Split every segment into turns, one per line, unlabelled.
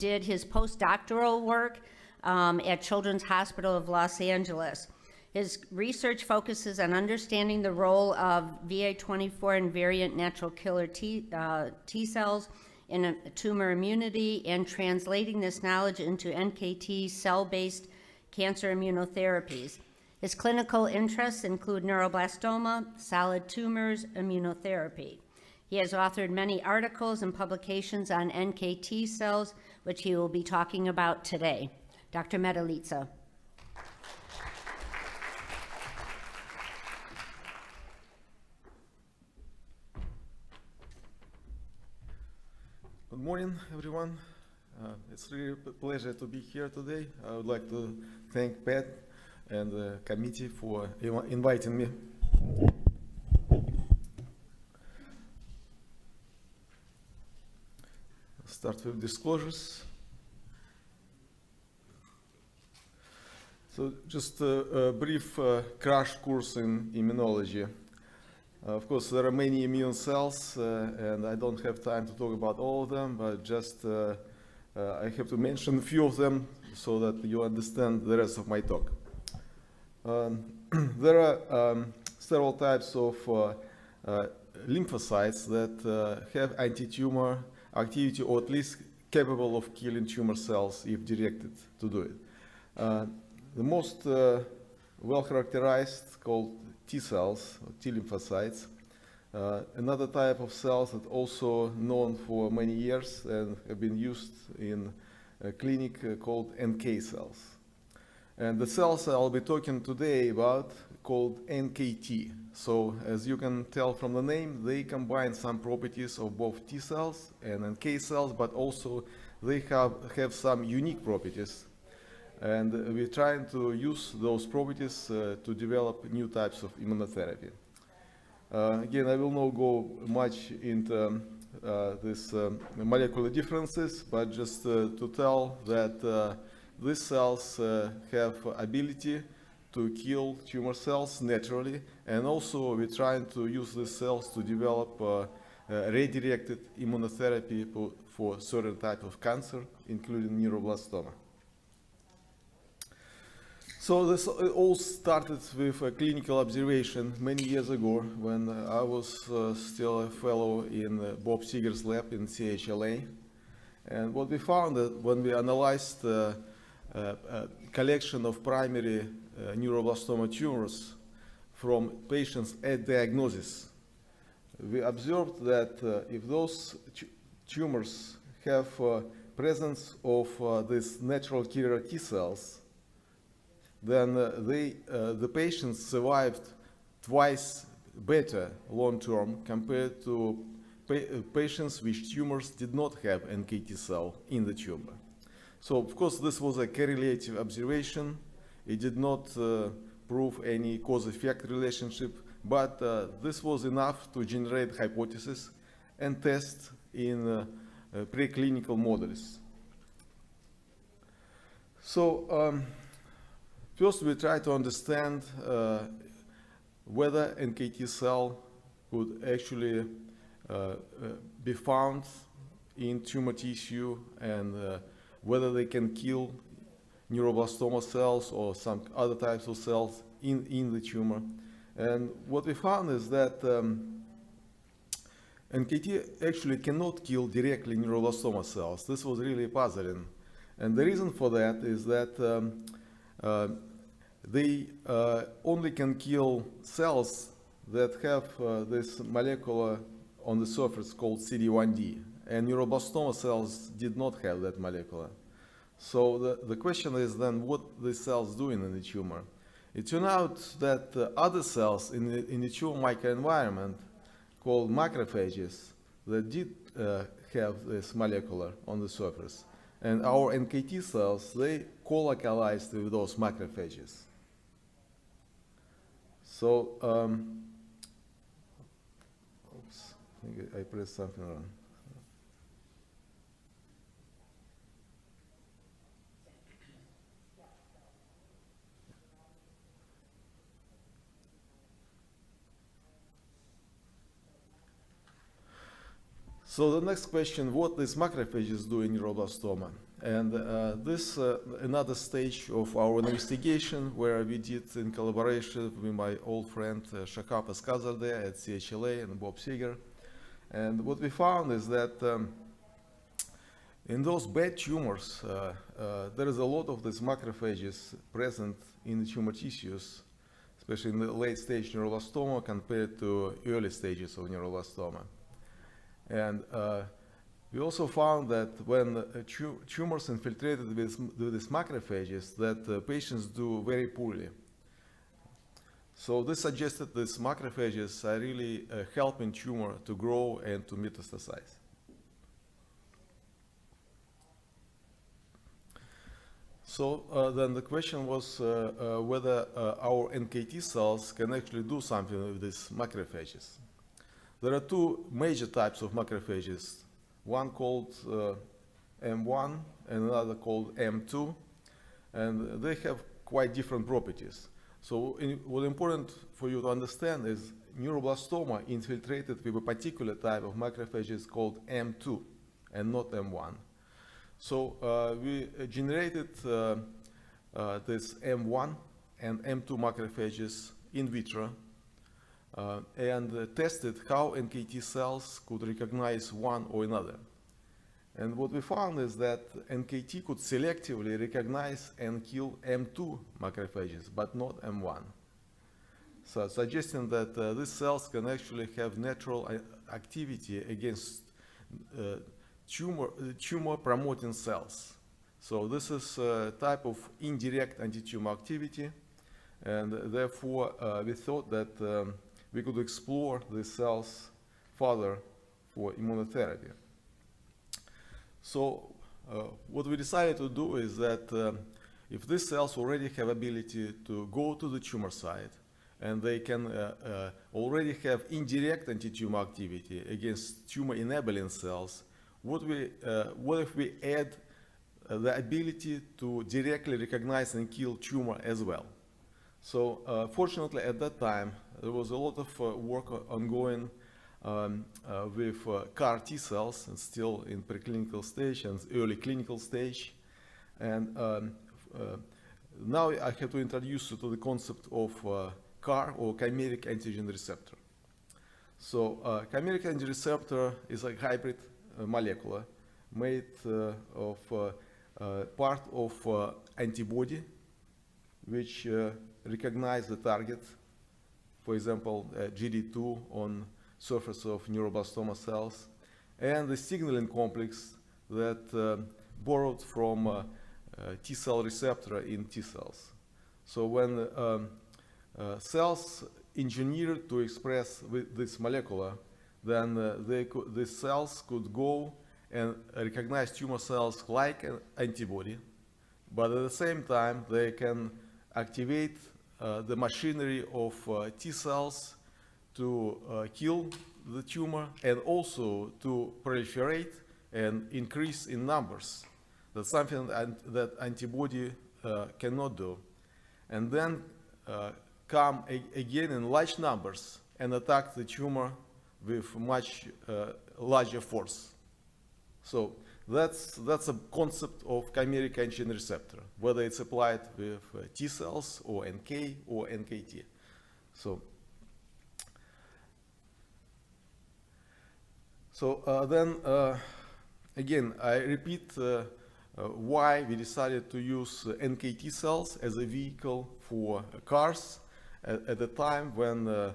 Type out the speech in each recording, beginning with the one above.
did his postdoctoral work at Children's Hospital of Los Angeles. His research focuses on understanding the role of VA24 invariant natural killer T cells in a tumor immunity and translating this knowledge into NKT cell-based cancer immunotherapies. His clinical interests include neuroblastoma, solid tumors, immunotherapy. He has authored many articles and publications on NKT cells, which he will be talking about today. Dr. Metelitsa.
Good morning, everyone. It's really a pleasure to be here today. I would like to thank Pat and the committee for inviting me. Start with disclosures. So just a brief crash course in immunology. Of course, there are many immune cells, and I don't have time to talk about all of them, but just I have to mention a few of them so that you understand the rest of my talk. There are several types of lymphocytes that have anti-tumor activity, or at least capable of killing tumor cells if directed to do it. The most well-characterized, called T cells, or T lymphocytes. Another type of cells that also known for many years and have been used in a clinic called NK cells. And the cells I'll be talking today about called NKT. So as you can tell from the name, they combine some properties of both T cells and NK cells, but also they have some unique properties. And we're trying to use those properties to develop new types of immunotherapy. Again, I will not go much into these molecular differences, but just to tell that these cells have ability to kill tumor cells naturally, and also we're trying to use these cells to develop redirected immunotherapy for certain type of cancer, including neuroblastoma. So this all started with a clinical observation many years ago when I was still a fellow in Bob Seeger's lab in CHLA. And what we found that when we analyzed a collection of primary neuroblastoma tumors from patients at diagnosis, we observed that if those tumors have presence of these natural killer T cells, then the patients survived twice better long-term compared to patients which tumors did not have NKT cell in the tumor. So of course this was a correlative observation. It did not prove any cause-effect relationship, but this was enough to generate hypothesis and test in preclinical models. So first, we try to understand whether NKT cell could actually be found in tumor tissue and whether they can kill neuroblastoma cells or some other types of cells in the tumor. And what we found is that NKT actually cannot kill directly neuroblastoma cells. This was really puzzling. And the reason for that is that they only can kill cells that have this molecule on the surface called CD1d, and neuroblastoma cells did not have that molecule. So the question is then what these cells doing in the tumor. It turned out that other cells in the tumor microenvironment called macrophages that did have this molecule on the surface, and our NKT cells, they co-localized with those macrophages. So, oops, I think I pressed something wrong. So the next question, what these macrophages do in neuroblastoma? And this another stage of our investigation where we did in collaboration with my old friend Shahab Eskazadeh at CHLA and Bob Seeger. And what we found is that in those bad tumors, there is a lot of these macrophages present in the tumor tissues, especially in the late stage neuroblastoma compared to early stages of neuroblastoma. And we also found that when tumors infiltrated with these macrophages, that patients do very poorly. So this suggested these macrophages are really helping tumor to grow and to metastasize. So then the question was whether our NKT cells can actually do something with these macrophages. There are two major types of macrophages, one called M1 and another called M2, and they have quite different properties. So what's important for you to understand is neuroblastoma infiltrated with a particular type of macrophages called M2 and not M1. So we generated this M1 and M2 macrophages in vitro and tested how NKT cells could recognize one or another. And what we found is that NKT could selectively recognize and kill M2 macrophages, but not M1. So suggesting that these cells can actually have natural activity against tumor-promoting cells. So this is a type of indirect anti-tumor activity, and therefore we thought that we could explore these cells further for immunotherapy. So what we decided to do is that if these cells already have ability to go to the tumor site, and they can already have indirect anti-tumor activity against tumor-enabling cells, what if we add the ability to directly recognize and kill tumor as well? So fortunately at that time there was a lot of work ongoing with CAR T cells, and still in preclinical stage and early clinical stage. And now I have to introduce you to the concept of CAR, or chimeric antigen receptor. So chimeric antigen receptor is a hybrid molecule made of part of antibody which recognize the target, for example GD2 on surface of neuroblastoma cells, and the signaling complex that borrowed from T-cell receptor in T cells. So when cells engineered to express with this molecule, then the cells could go and recognize tumor cells like an antibody, but at the same time they can activate the machinery of T cells to kill the tumor and also to proliferate and increase in numbers. That's something that antibody cannot do. And then come again in large numbers and attack the tumor with much larger force. So that's a concept of chimeric antigen receptor, whether it's applied with T cells or NK or NKT. So then again, I repeat why we decided to use NKT cells as a vehicle for CARs at the time when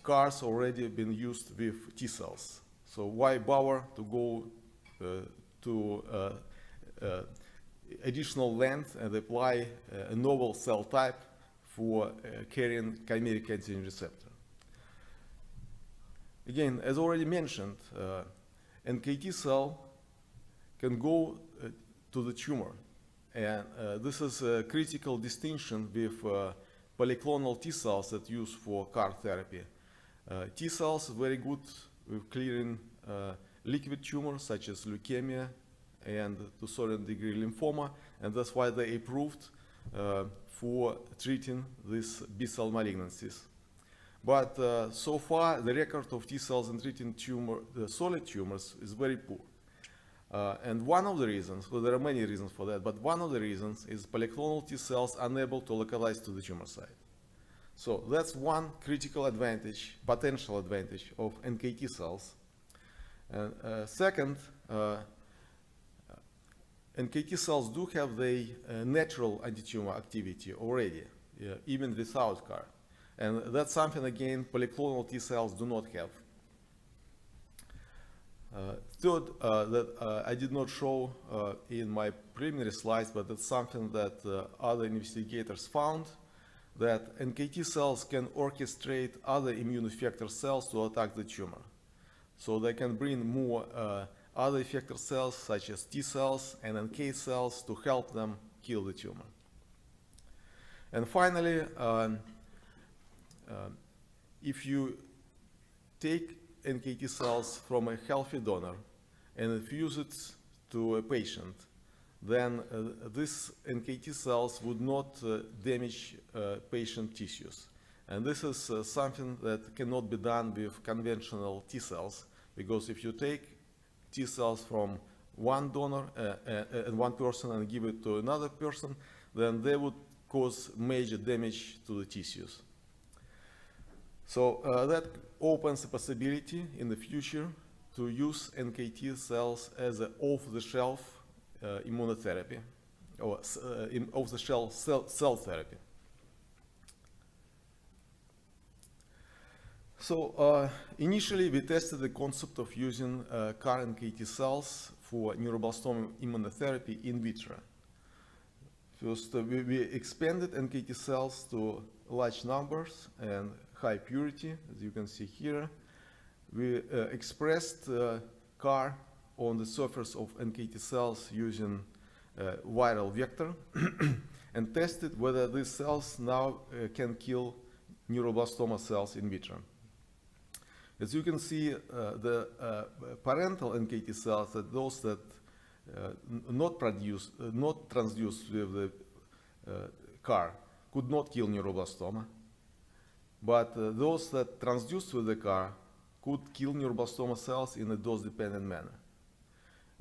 CARs already been used with T cells. So why bother to go to additional length and apply a novel cell type for carrying chimeric antigen receptor? Again, as already mentioned, NKT cell can go to the tumor, and this is a critical distinction with polyclonal T cells that use for CAR therapy. T cells are very good with clearing liquid tumors such as leukemia and to a certain degree lymphoma, and that's why they approved for treating these B-cell malignancies. But so far the record of T cells in treating solid tumors is very poor. And one of the reasons, well, there are many reasons for that, but one of the reasons is polyclonal T cells unable to localize to the tumor site. So that's one critical advantage, potential advantage of NKT cells. And second, NKT cells do have the natural antitumor activity already, even without CAR. And that's something, again, polyclonal T cells do not have. Third, that I did not show in my preliminary slides, but that's something that other investigators found, that NKT cells can orchestrate other immune effector cells to attack the tumor. So they can bring more other effector cells, such as T cells and NK cells, to help them kill the tumor. And finally, if you take NKT cells from a healthy donor and infuse it to a patient, then these NKT cells would not damage patient tissues. And this is something that cannot be done with conventional T cells, because if you take T cells from one donor and one person and give it to another person, then they would cause major damage to the tissues. So that opens a possibility in the future to use NKT cells as an off-the-shelf immunotherapy, or off-the-shelf cell therapy. So initially we tested the concept of using CAR NKT cells for neuroblastoma immunotherapy in vitro. First, we expanded NKT cells to large numbers and high purity, as you can see here. We expressed CAR on the surface of NKT cells using viral vector and tested whether these cells now can kill neuroblastoma cells in vitro. As you can see, the parental NKT cells, those that not transduced with the CAR, could not kill neuroblastoma. But those that transduced with the CAR could kill neuroblastoma cells in a dose-dependent manner.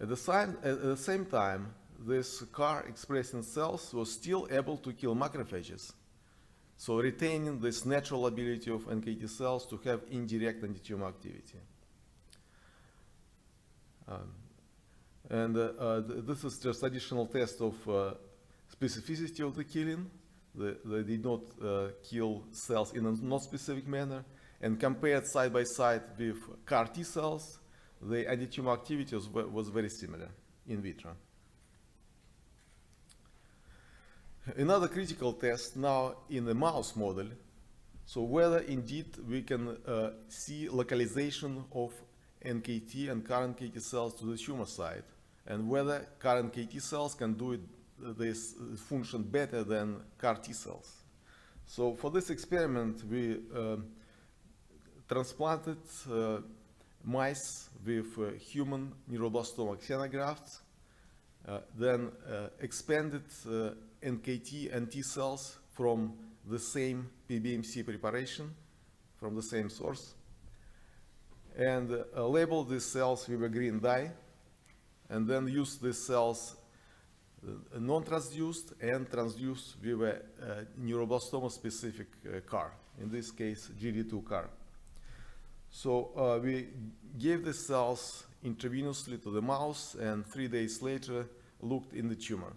At the same time, this CAR-expressing cells was still able to kill macrophages, so retaining this natural ability of NKT cells to have indirect antitumor activity. This is just additional test of specificity of the killing. They did not kill cells in a non-specific manner, and compared side by side with CAR T cells, the antitumor activity was very similar in vitro. Another critical test now in the mouse model, so whether indeed we can see localization of NKT and CAR NKT cells to the tumor site, and whether CAR NKT cells can do this function better than CAR T cells. So for this experiment, we transplanted mice with human neuroblastoma xenografts, then expanded NKT and T cells from the same PBMC preparation, from the same source, and labeled these cells with a green dye, and then used these cells non-transduced and transduced with a neuroblastoma-specific CAR, in this case GD2.CAR. So we gave the cells intravenously to the mouse, and 3 days later looked in the tumor.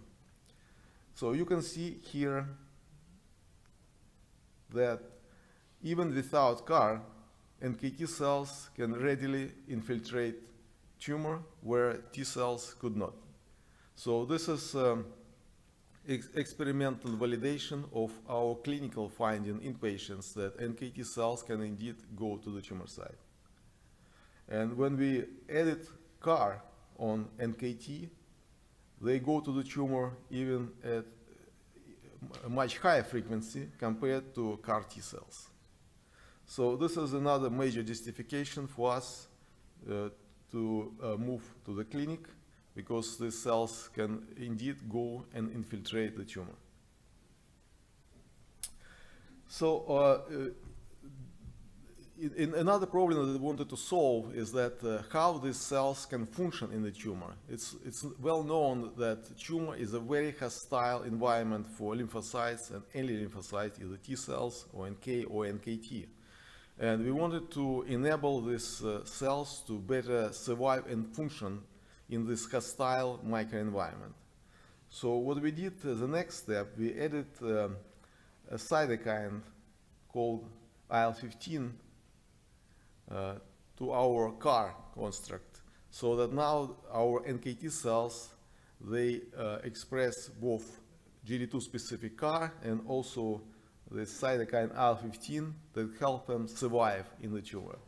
So you can see here that even without CAR, NKT cells can readily infiltrate tumor where T cells could not. So this is experimental validation of our clinical finding in patients that NKT cells can indeed go to the tumor site. And when we added CAR on NKT, they go to the tumor even at a much higher frequency compared to CAR T cells. So this is another major justification for us to move to the clinic, because these cells can indeed go and infiltrate the tumor. So Another problem that we wanted to solve is that how these cells can function in the tumor. It's well known that tumor is a very hostile environment for lymphocytes and any lymphocytes, either T cells or NK or NKT. And we wanted to enable these cells to better survive and function in this hostile microenvironment. So what we did, the next step, we added a cytokine called IL-15 to our CAR construct, so that now our NKT cells, they express both GD2 specific CAR and also the cytokine IL-15 that help them survive in the tumor.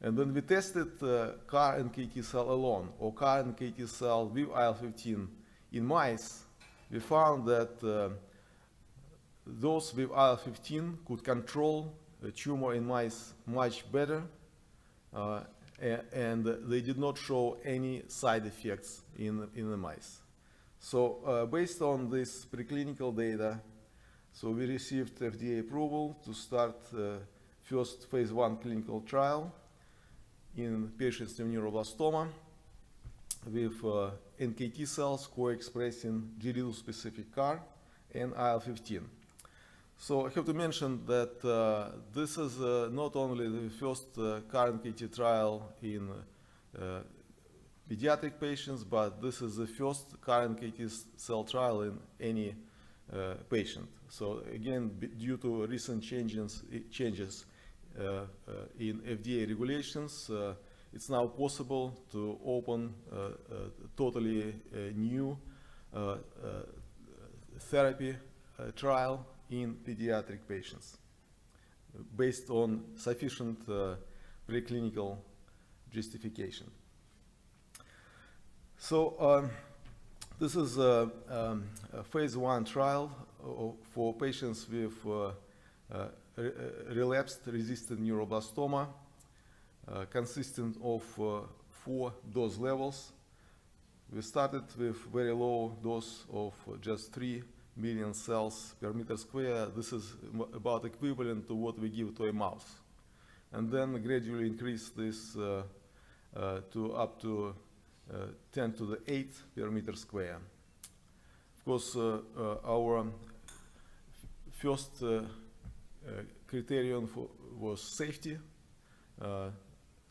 And when we tested CAR NKT cell alone or CAR NKT cell with IL-15 in mice, we found that those with IL-15 could control the tumor in mice much better, and they did not show any side effects in the mice. So based on this preclinical data, so we received FDA approval to start first phase 1 clinical trial in patients with neuroblastoma with NKT cells co-expressing GD2 specific CAR and IL-15. So I have to mention that this is not only the first CAR NKT trial in pediatric patients, but this is the first CAR NKT cell trial in any patient. So again, due to recent changes in FDA regulations, it's now possible to open a totally new therapy trial in pediatric patients based on sufficient preclinical justification. So this is a phase 1 trial for patients with relapsed resistant neuroblastoma, consisting of 4 dose levels. We started with very low dose of just 3 million cells per meter square. This is about equivalent to what we give to a mouse. And then gradually increase this to up to 10 to the 8 per meter square. Of course, our first criterion was safety,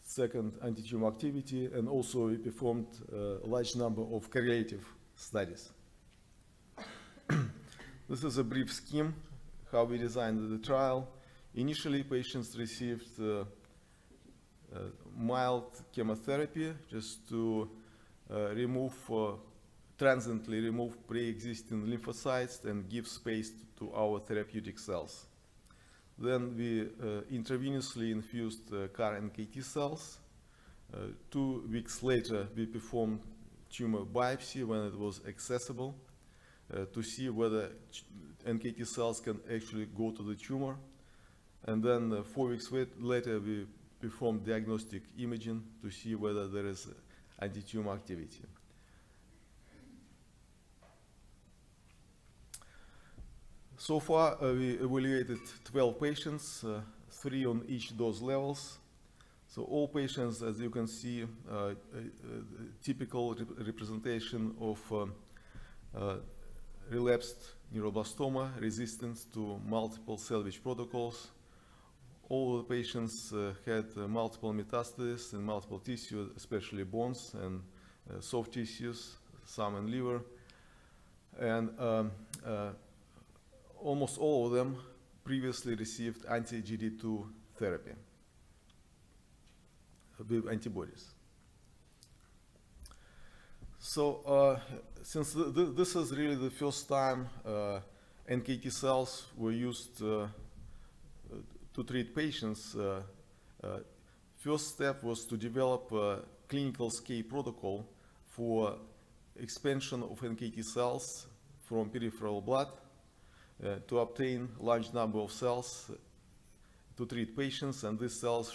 second antitumor activity, and also we performed a large number of correlative studies. This is a brief scheme how we designed the trial. Initially, patients received mild chemotherapy just to transiently remove pre-existing lymphocytes and give space to our therapeutic cells. Then we intravenously infused CAR NKT cells. 2 weeks later, we performed tumor biopsy when it was accessible to see whether NKT cells can actually go to the tumor. And then 4 weeks later, we performed diagnostic imaging to see whether there is antitumor activity. So far, we evaluated 12 patients, 3 on each dose levels. So all patients, as you can see, typical representation of relapsed neuroblastoma resistance to multiple salvage protocols. All the patients had multiple metastases in multiple tissues, especially bones and soft tissues, some in liver. And almost all of them previously received anti-GD2 therapy with antibodies. So since this is really the first time NKT cells were used to treat patients, first step was to develop a clinical scale protocol for expansion of NKT cells from peripheral blood to obtain large number of cells to treat patients, and these cells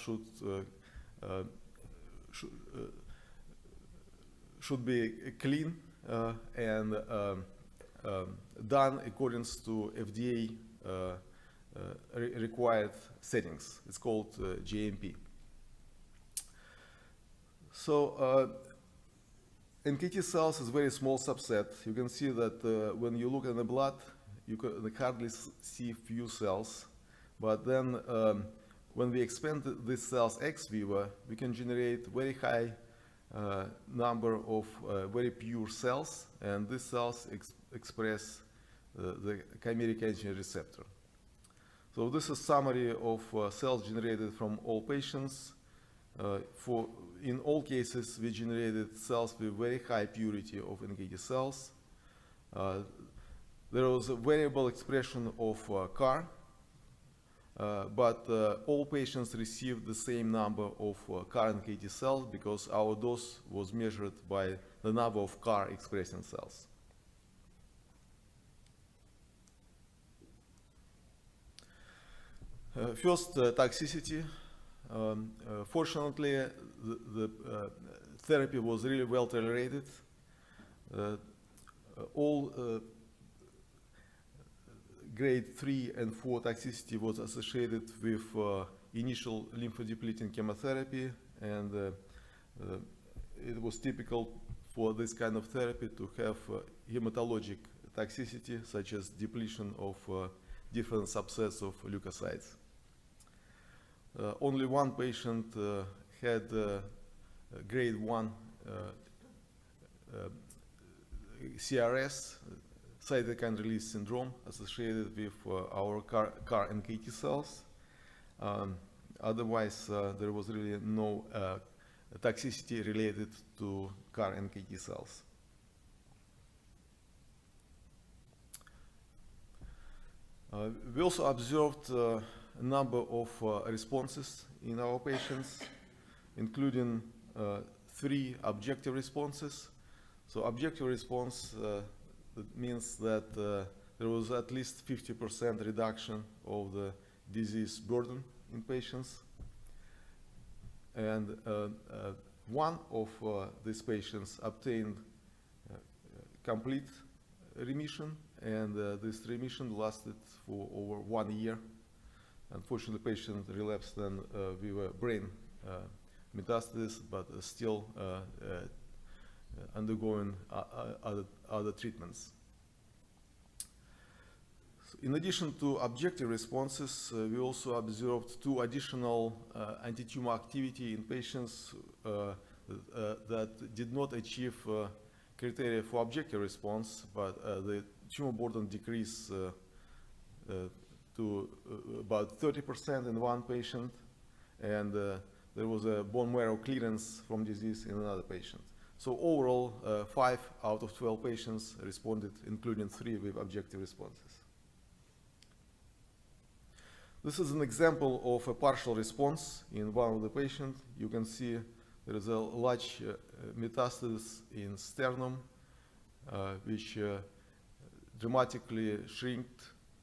should be clean and done according to FDA required settings. It's called GMP. So NKT cells is a very small subset. You can see that when you look at the blood, you can hardly see few cells. But then when we expand these cells ex vivo, we can generate very high number of very pure cells, and these cells express the chimeric antigen receptor. So this is a summary of cells generated from all patients. In all cases, we generated cells with very high purity of NKT cells. There was a variable expression of CAR, but all patients received the same number of CAR NKT cells because our dose was measured by the number of CAR expressing cells. First, toxicity. Fortunately, the therapy was really well tolerated. All grade 3 and 4 toxicity was associated with initial lymphodepleting chemotherapy, and it was typical for this kind of therapy to have hematologic toxicity, such as depletion of different subsets of leukocytes. Only one patient had grade 1 CRS, cytokine release syndrome, associated with our CAR NKT cells. Otherwise, there was really no toxicity related to CAR NKT cells. We also observed a number of responses in our patients, including 3 objective responses. So objective response that means that there was at least 50% reduction of the disease burden in patients. And one of these patients obtained complete remission, and this remission lasted for over 1 year. Unfortunately, the patient relapsed then with brain metastasis, but still undergoing other treatments. So in addition to objective responses, we also observed 2 additional antitumor activity in patients that did not achieve criteria for objective response, but the tumor burden decreased to about 30% in one patient, and there was a bone marrow clearance from disease in another patient. So overall, 5 out of 12 patients responded, including 3 with objective responses. This is an example of a partial response in one of the patients. You can see there is a large metastasis in sternum, which dramatically shrinked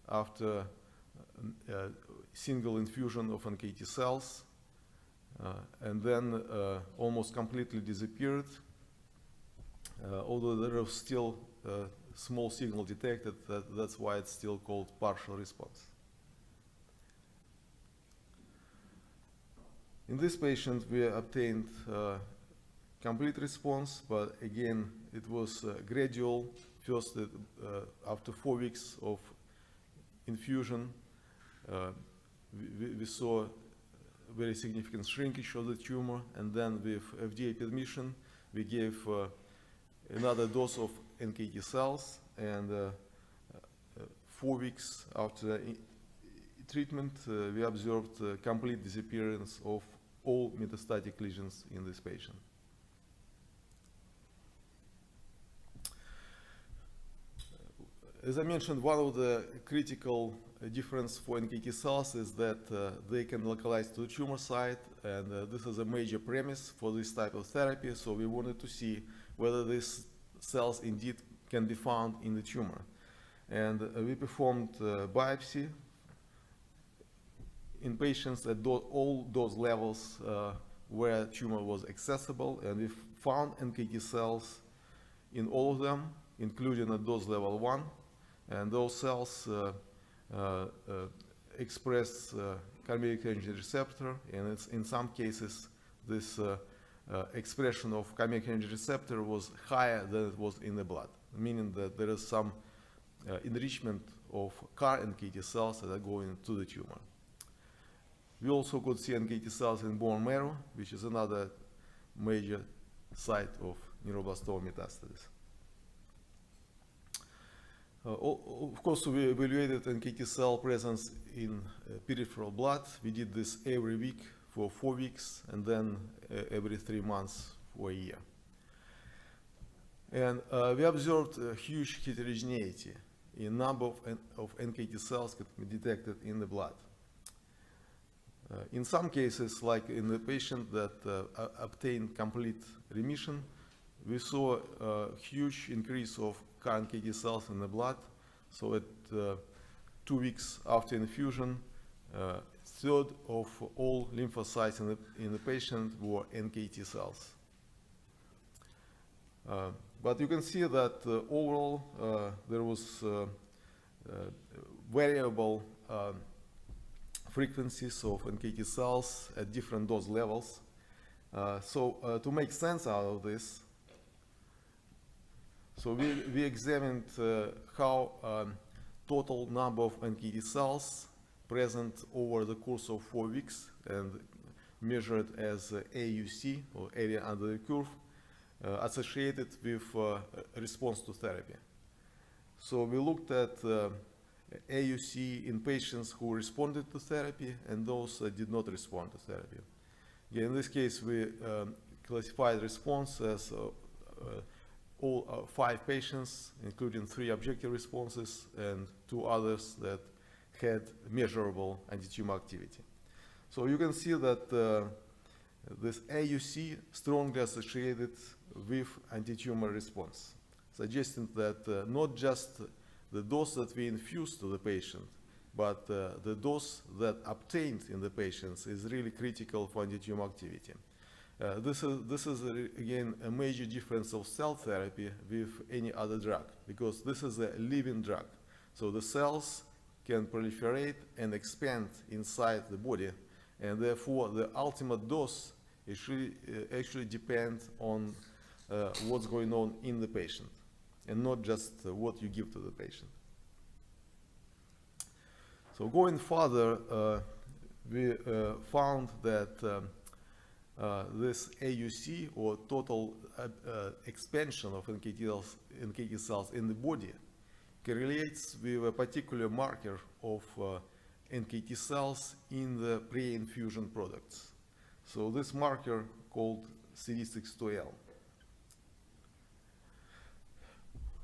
after single infusion of NKT cells, and then almost completely disappeared. Although there was still a small signal detected, that's why it's still called partial response. In this patient, we obtained complete response, but again, it was gradual. First, after 4 weeks of infusion, we saw very significant shrinkage of the tumor, and then with FDA permission, we gave another dose of NKT cells, and 4 weeks after treatment, we observed complete disappearance of all metastatic lesions in this patient. As I mentioned, one of the critical difference for NKT cells is that they can localize to the tumor site, and this is a major premise for this type of therapy. So we wanted to see whether these cells indeed can be found in the tumor. And we performed biopsy in patients at all dose levels where tumor was accessible, and we found NKT cells in all of them, including at dose level 1. And those cells express chimeric antigen receptor, and in some cases this expression of chimeric antigen receptor was higher than it was in the blood, meaning that there is some enrichment of CAR NKT cells that are going to the tumor. We also could see NKT cells in bone marrow, which is another major site of neuroblastoma metastasis. Of course, we evaluated NKT cell presence in peripheral blood. We did this every week for 4 weeks, and then every 3 months for a year. And we observed a huge heterogeneity in number of NKT cells that we detected in the blood. In some cases, like in the patient that obtained complete remission, we saw a huge increase of CAR NKT cells in the blood. So at 2 weeks after infusion, third of all lymphocytes in the patient were NKT cells. But you can see that overall there was variable frequencies of NKT cells at different dose levels. So to make sense out of this, so we examined how total number of NKT cells present over the course of 4 weeks and measured as AUC, or area under the curve, associated with response to therapy. So we looked at AUC in patients who responded to therapy and those that did not respond to therapy. Again, in this case, we classified response as all 5 patients, including 3 objective responses and 2 others that had measurable antitumor activity. So you can see that this AUC strongly associated with antitumor response, suggesting that not just the dose that we infused to the patient, but the dose that obtained in the patients is really critical for antitumor activity. This is again a major difference of cell therapy with any other drug, because this is a living drug. So the cells can proliferate and expand inside the body, and therefore the ultimate dose actually depends on what's going on in the patient, and not just what you give to the patient. So going further, we found that this AUC, or total expansion of NKT cells in the body, correlates with a particular marker of NKT cells in the pre-infusion products. So this marker called CD62L.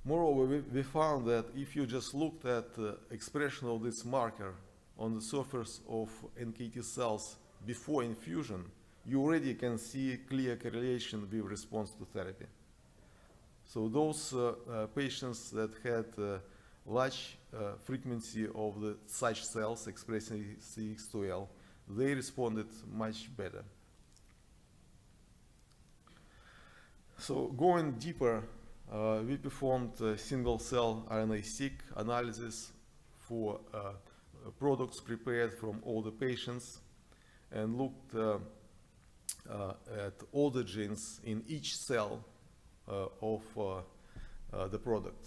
Moreover, we found that if you just looked at the expression of this marker on the surface of NKT cells before infusion, you already can see a clear correlation with response to therapy. So those patients that had large frequency of such cells expressing CD62L, they responded much better. So going deeper, we performed single-cell RNA-seq analysis for products prepared from all the patients and looked at all the genes in each cell of the product.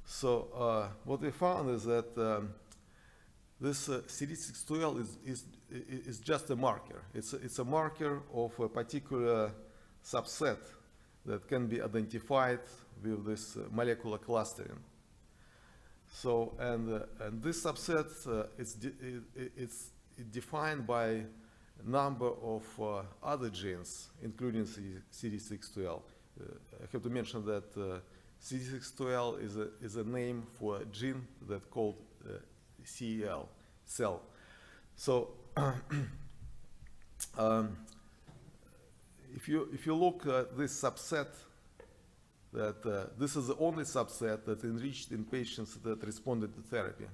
So what we found is that this CD62L is just a marker. It's a marker of a particular subset that can be identified with this molecular clustering. So, and this subset it's defined by number of other genes, including CD62L. I have to mention that CD62L is a name for a gene that's called CEL, cell. So if you look at this subset, that this is the only subset that enriched in patients that responded to therapy.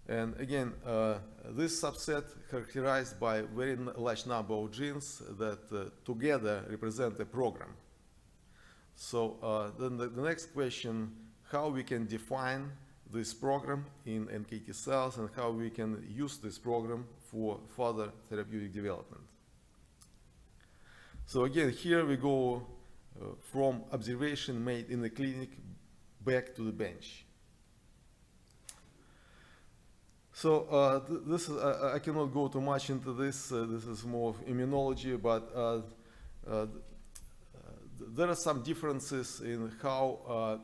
And again, this subset characterized by a very large number of genes that together represent a program. So then the next question, how we can define this program in NKT cells and how we can use this program for further therapeutic development. So again, here we go from observation made in the clinic back to the bench. So this is, I cannot go too much into this. This is more of immunology, but there are some differences in how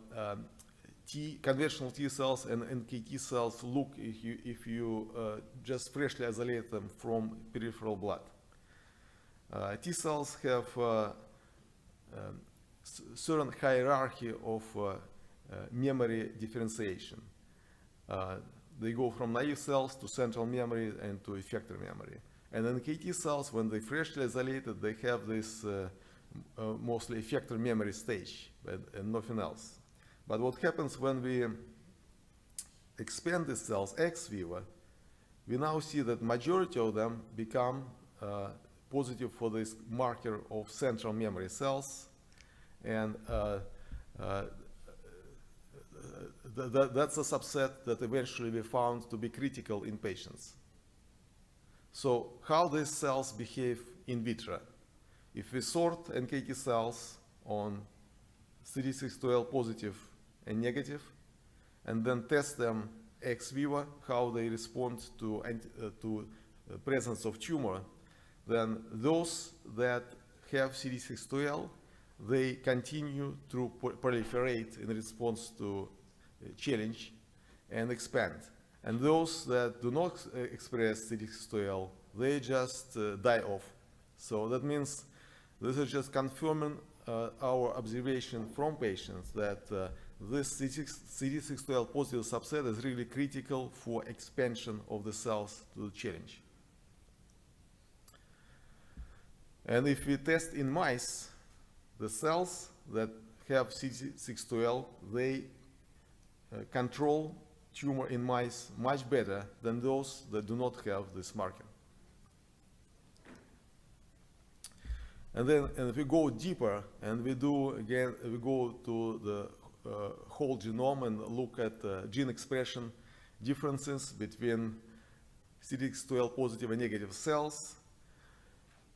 conventional T cells and NKT cells look if you just freshly isolate them from peripheral blood. T cells have certain hierarchy of memory differentiation. They go from naive cells to central memory and to effector memory. And NKT cells, when they freshly isolated, they have this mostly effector memory stage and nothing else. But what happens when we expand these cells ex vivo, we now see that majority of them become positive for this marker of central memory cells, and that's a subset that eventually we found to be critical in patients. So how these cells behave in vitro? If we sort NKT cells on CD62L positive and negative, and then test them ex vivo, how they respond to presence of tumor, then those that have CD62L, they continue to proliferate in response to challenge and expand. And those that do not express CD62L, they just die off. So that means this is just confirming our observation from patients that this CD62L positive subset is really critical for expansion of the cells to the challenge. And if we test in mice, the cells that have CD62L, they control tumor in mice much better than those that do not have this marker. And then if we go deeper and we do, again, we go to the whole genome and look at gene expression differences between CD62L positive and negative cells,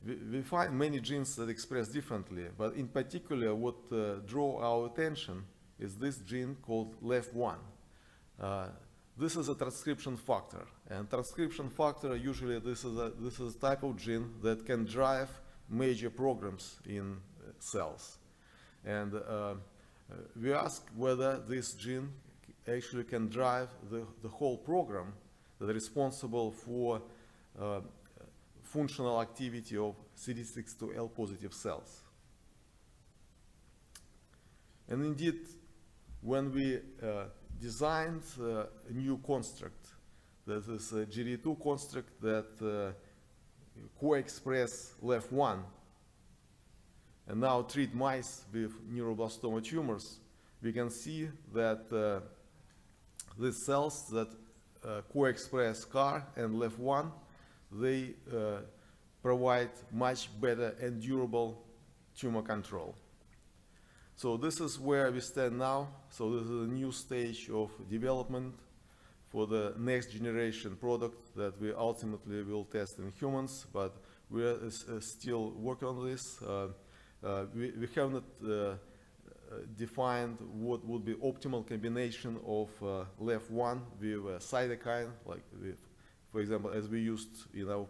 we find many genes that express differently, but in particular what draw our attention is this gene called LEF1. This is a transcription factor, and transcription factor usually this is a type of gene that can drive major programs in cells. And we ask whether this gene actually can drive the whole program that is responsible for functional activity of CD62L positive cells. And indeed, when we designed a new construct, that is a GD2 construct that co-express LEF1 and now treat mice with neuroblastoma tumors, we can see that these cells that co-express CAR and LEF1, they provide much better and durable tumor control. So this is where we stand now. So this is a new stage of development for the next generation product that we ultimately will test in humans, but we are still working on this. We have not defined what would be optimal combination of LEF1 with a cytokine, like for example, as we used in our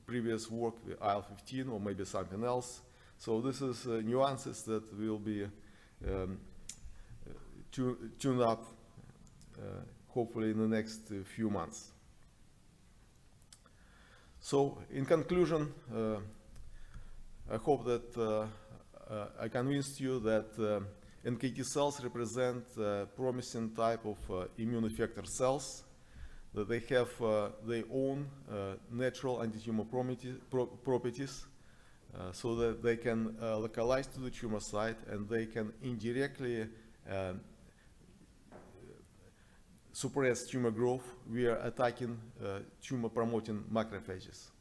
previous work with IL-15 or maybe something else. So this is nuances that will be tuned up hopefully in the next few months. So in conclusion, I hope that I convinced you that NKT cells represent a promising type of immune effector cells, that they have their own natural antitumor properties, so that they can localize to the tumor site and they can indirectly suppress tumor growth via attacking tumor-promoting macrophages.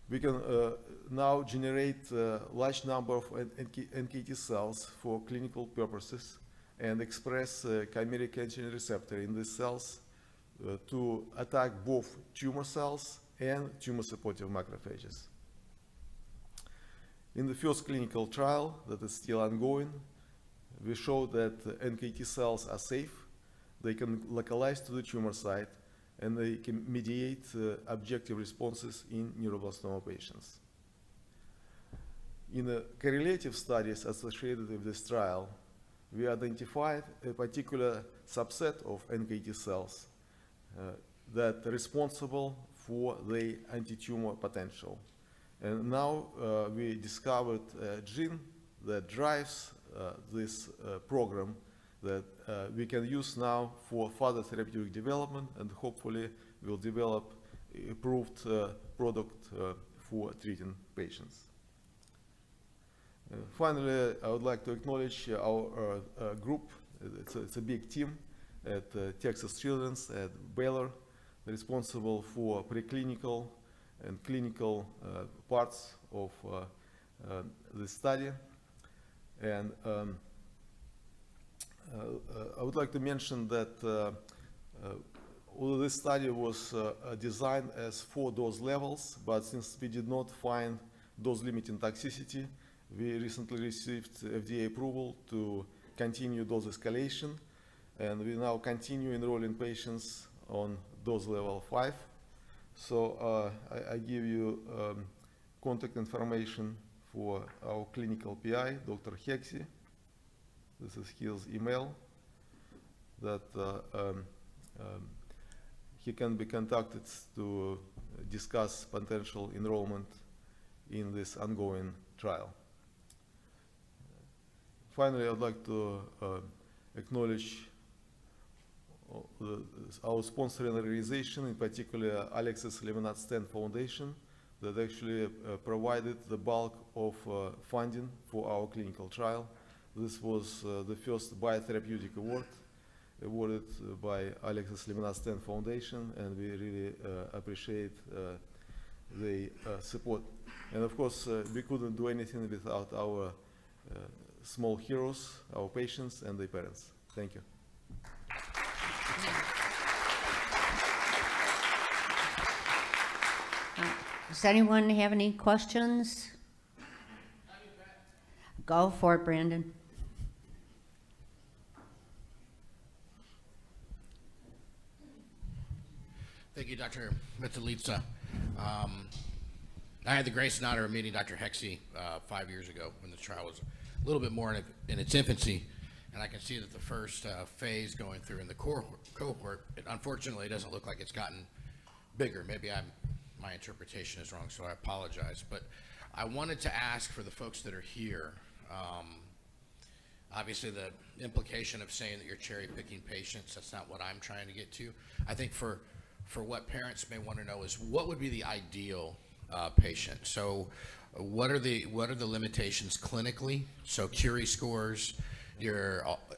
We can now generate a large number of NKT cells for clinical purposes, and express chimeric antigen receptor in these cells to attack both tumor cells and tumor-supportive macrophages. In the first clinical trial that is still ongoing, we showed that NKT cells are safe, they can localize to the tumor site, and they can mediate objective responses in neuroblastoma patients. In the correlative studies associated with this trial, we identified a particular subset of NKT cells that are responsible for the anti-tumor potential. And now we discovered a gene that drives this program that we can use now for further therapeutic development, and hopefully will develop approved product for treating patients. Finally, I would like to acknowledge our group. It's a big team at Texas Children's, at Baylor, responsible for preclinical and clinical parts of the study. And I would like to mention that although this study was designed as 4 dose levels, but since we did not find dose-limiting toxicity, we recently received FDA approval to continue dose escalation, and we now continue enrolling patients on dose level 5. So I give you contact information for our clinical PI, Dr. Hexi. This is his email that he can be contacted to discuss potential enrollment in this ongoing trial. Finally, I'd like to acknowledge our sponsoring organization, in particular Alexis Lemonade-Stan Foundation, that actually provided the bulk of funding for our clinical trial. This was the first biotherapeutic award awarded by Alexis Lemonade-Stan Foundation, and we really appreciate the support. And of course, we couldn't do anything without our small heroes, our patients and their parents. Thank you.
Does anyone have any questions? Go for it, Brandon.
Thank you, Dr. Metelitsa. I had the grace and honor of meeting Dr. Hexi 5 years ago when the trial was a little bit more in its infancy, and I can see that the first phase going through in the cohort, unfortunately, it doesn't look like it's gotten bigger. Maybe my interpretation is wrong, so I apologize. But I wanted to ask for the folks that are here, obviously the implication of saying that you're cherry picking patients, that's not what I'm trying to get to. I think for what parents may want to know is what would be the ideal patient. So what are the limitations clinically? So Curie scores,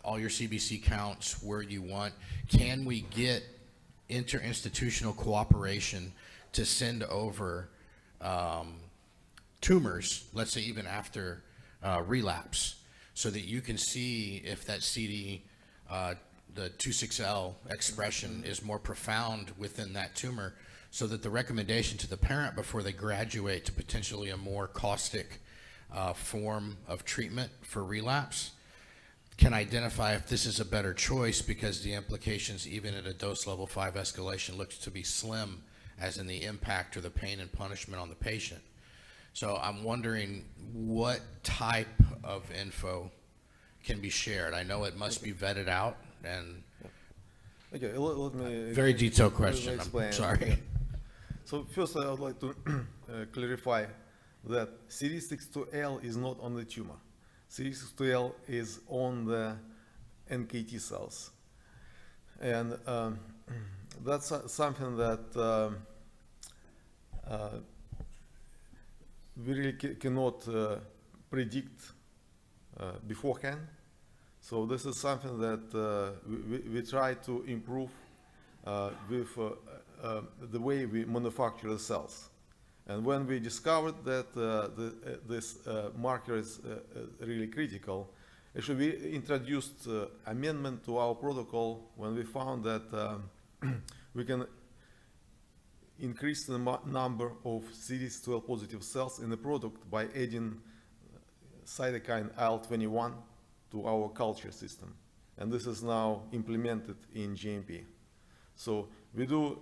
all your CBC counts, where you want. Can we get interinstitutional cooperation to send over tumors, let's say even after relapse, so that you can see if that the 26L expression is more profound within that tumor, so that the recommendation to the parent before they graduate to potentially a more caustic form of treatment for relapse can identify if this is a better choice, because the implications even at a dose level 5 escalation looks to be slim, as in the impact or the pain and punishment on the patient. So I'm wondering what type of info can be shared. I know it must be vetted out, and
okay, let me
very detailed question. I'm sorry.
Yeah. So first, I would like to clarify that CD62L is not on the tumor. CD62L is on the NKT cells, and that's something that we really cannot predict beforehand. So this is something that we try to improve with the way we manufacture the cells. And when we discovered that this marker is really critical, Actually, we introduced amendment to our protocol when we found that we can increase the number of CD2L positive cells in the product by adding cytokine IL-21 to our culture system. And this is now implemented in GMP. So we do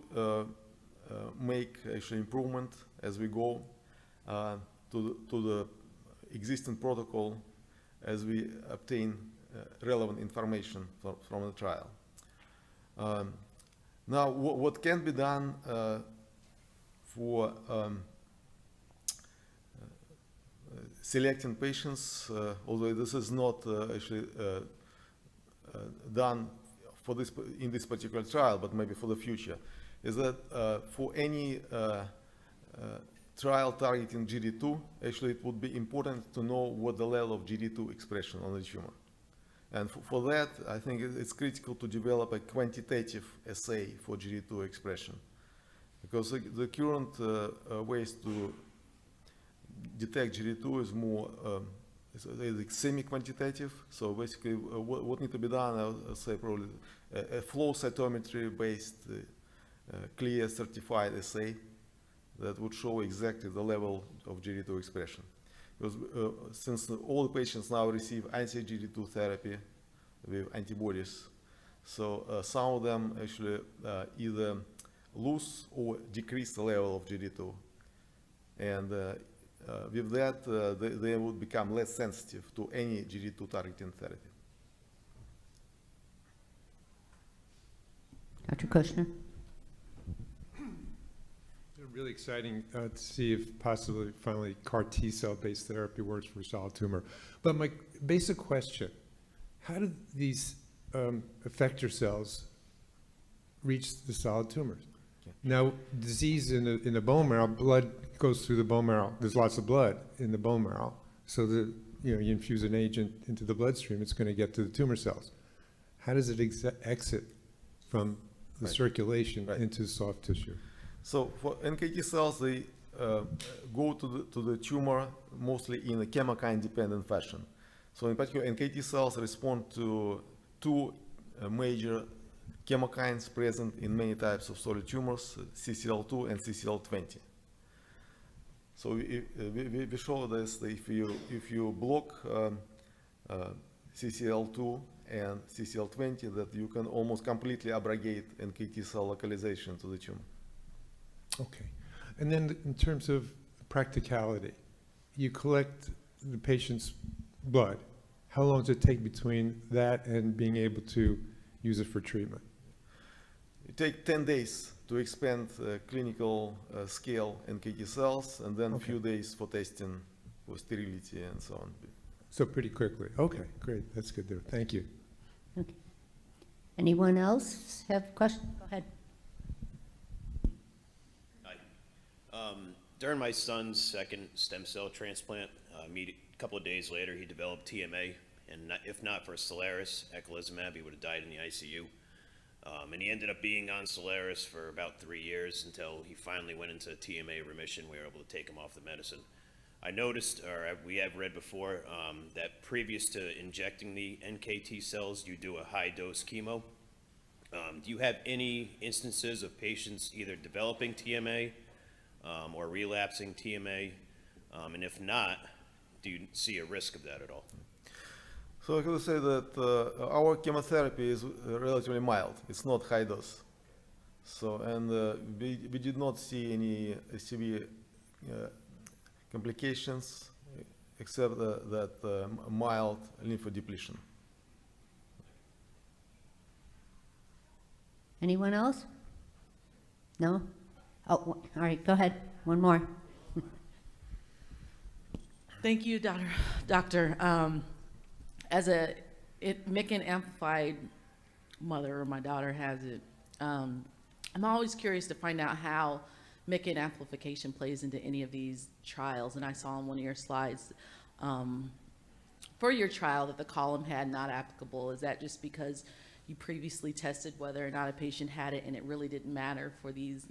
make actually improvement as we go to the existing protocol as we obtain relevant information from the trial. Now, what can be done for selecting patients, although this is not actually done for this in this particular trial, but maybe for the future, is that for any trial targeting GD2, actually it would be important to know what the level of GD2 expression on the tumor. And for that, I think it's critical to develop a quantitative assay for GD2 expression. Because the current ways to detect GD2 is more semi-quantitative. So basically, what needs to be done, I'll say probably a flow cytometry-based, clear, certified assay that would show exactly the level of GD2 expression. Because since all the patients now receive anti-GD2 therapy with antibodies, so some of them actually either lose or decrease the level of GD2. And with that, they would become less sensitive to any GD2 targeting therapy.
Dr. Kushner?
Really exciting to see if possibly finally CAR T-cell based therapy works for solid tumor. But my basic question, how do these effector cells reach the solid tumors? Okay. Now, disease in the bone marrow, blood goes through the bone marrow. There's lots of blood in the bone marrow. So you infuse an agent into the bloodstream, it's going to get to the tumor cells. How does it exit from the circulation into soft tissue?
So for NKT cells, they go to the tumor mostly in a chemokine-dependent fashion. So in particular, NKT cells respond to two major chemokines present in many types of solid tumors, CCL2 and CCL20. So we show this that if you block CCL2 and CCL20, that you can almost completely abrogate NKT cell localization to the tumor.
Okay. And then in terms of practicality, you collect the patient's blood. How long does it take between that and being able to use it for treatment?
It takes 10 days to expand clinical scale NKT cells, and then a few days for testing for sterility and so on.
So pretty quickly. Okay, great. That's good there. Thank you.
Okay. Anyone else have questions? Go ahead.
During my son's second stem cell transplant, a couple of days later, he developed TMA, and if not for Solaris, eculizumab, he would have died in the ICU. And he ended up being on Solaris for about 3 years until he finally went into TMA remission. We were able to take him off the medicine. I noticed, or we have read before, that previous to injecting the NKT cells, you do a high-dose chemo. Do you have any instances of patients either developing TMA or relapsing TMA? And if not, do you see a risk of that at all?
So I could say that our chemotherapy is relatively mild. It's not high dose. So, and we did not see any severe complications except that mild lymphodepletion.
Anyone else? No? Oh, all right, go ahead. One more.
Thank you, Doctor. As a MYC amplified mother, or my daughter has it, I'm always curious to find out how MYC amplification plays into any of these trials. And I saw on one of your slides for your trial that the column had not applicable. Is that just because you previously tested whether or not a patient had it and it really didn't matter for these,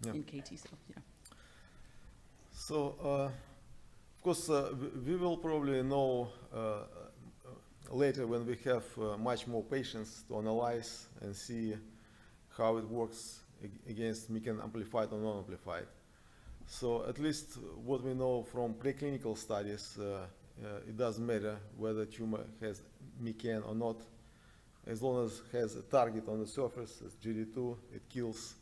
NKT cells? Yeah.
So, of course, we will probably know later, when we have much more patients to analyze and see how it works against MECAN amplified or non-amplified. So at least what we know from preclinical studies, it doesn't matter whether tumor has MECAN or not. As long as it has a target on the surface, as GD2, it kills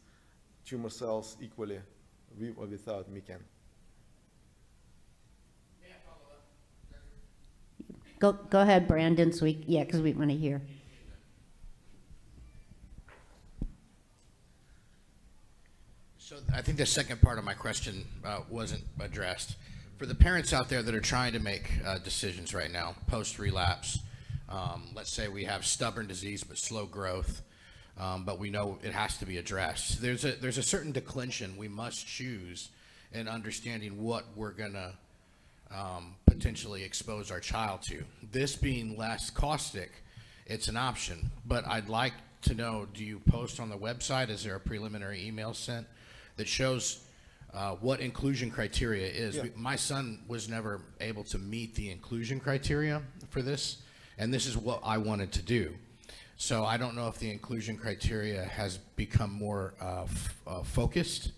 tumor cells equally with or without MECAN.
Go ahead, Brandon, so because we want to hear.
So I think the second part of my question wasn't addressed. For the parents out there that are trying to make decisions right now, post-relapse, let's say we have stubborn disease but slow growth, but we know it has to be addressed. There's a certain declension we must choose in understanding what we're going to potentially expose our child to. This being less caustic, it's an option, but I'd like to know, do you post on the website? Is there a preliminary email sent that shows what inclusion criteria is?
Yeah.
My son was never able to meet the inclusion criteria for this, and this is what I wanted to do. So I don't know if the inclusion criteria has become more focused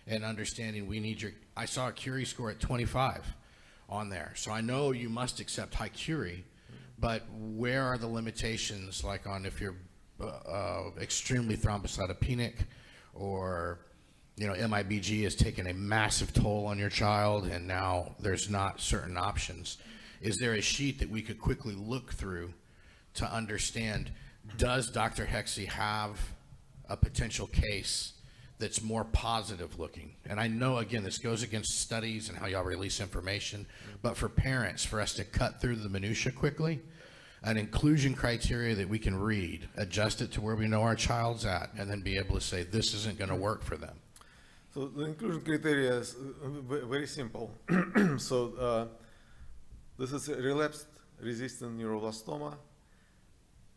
in understanding we need your, I saw a Curie score at 25 on there. So I know you must accept high Curie, but where are the limitations, like on if you're extremely thrombocytopenic, or MIBG has taken a massive toll on your child and now there's not certain options. Is there a sheet that we could quickly look through to understand, does Dr. Hexy have a potential case that's more positive looking? And I know, again, this goes against studies and how y'all release information, but for parents, for us to cut through the minutia quickly, an inclusion criteria that we can read, adjust it to where we know our child's at, and then be able to say, this isn't going to work for them.
So the inclusion criteria is very simple. So this is a relapsed resistant neuroblastoma,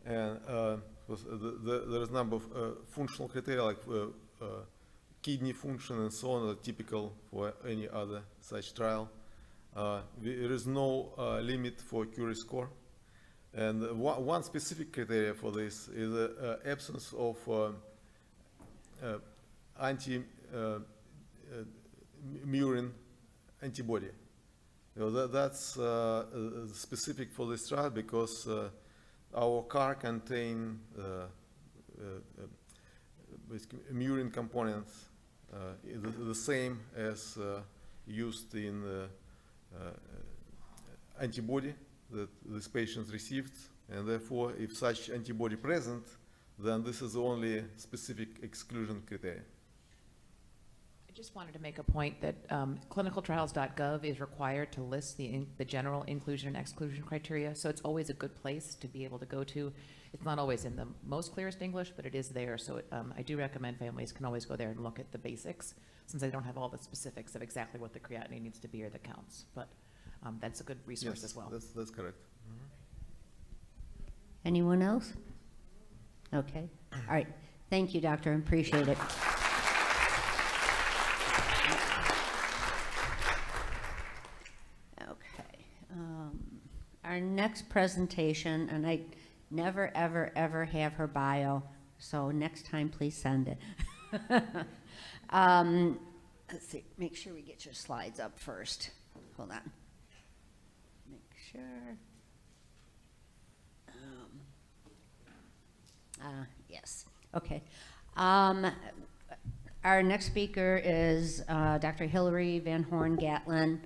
and there is a number of functional criteria like kidney function and so on are typical for any other such trial. There is no limit for Curie score, and one specific criteria for this is the absence of anti-murine antibody. That's specific for this trial because our CAR contain murine components the same as used in the antibody that this patient received, and therefore if such antibody present, then this is the only specific exclusion criteria.
I just wanted to make a point that clinicaltrials.gov is required to list the general inclusion and exclusion criteria, so it's always a good place to be able to go to. It's not always in the most clearest English, but it is there, so I do recommend families can always go there and look at the basics, since they don't have all the specifics of exactly what the creatinine needs to be or the counts, but that's a good resource as well.
That's correct.
Anyone else? Okay. All right. Thank you, doctor. Appreciate it. Okay. Our next presentation, and I never, ever, ever have her bio, so next time please send it. Let's see. Make sure we get your slides up first. Hold on. Make sure. Yes. Okay. Our next speaker is Dr. Hilary Van Horn Gatlin.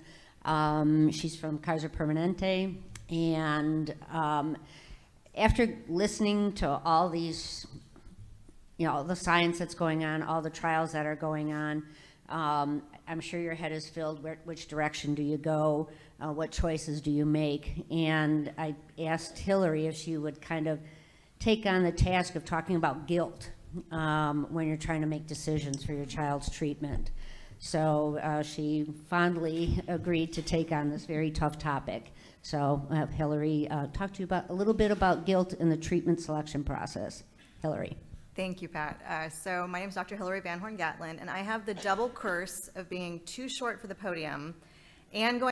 She's from Kaiser Permanente, and after listening to all these, the science that's going on, all the trials that are going on, I'm sure your head is filled. Which direction do you go? What choices do you make? And I asked Hilary if she would kind of take on the task of talking about guilt when you're trying to make decisions for your child's treatment. So she fondly agreed to take on this very tough topic. So Hilary, talk to you about a little bit about guilt in the treatment selection process. Hilary.
Thank you, Pat. So my name is Dr. Hilary Van Horn Gatlin, and I have the double curse of being too short for the podium and going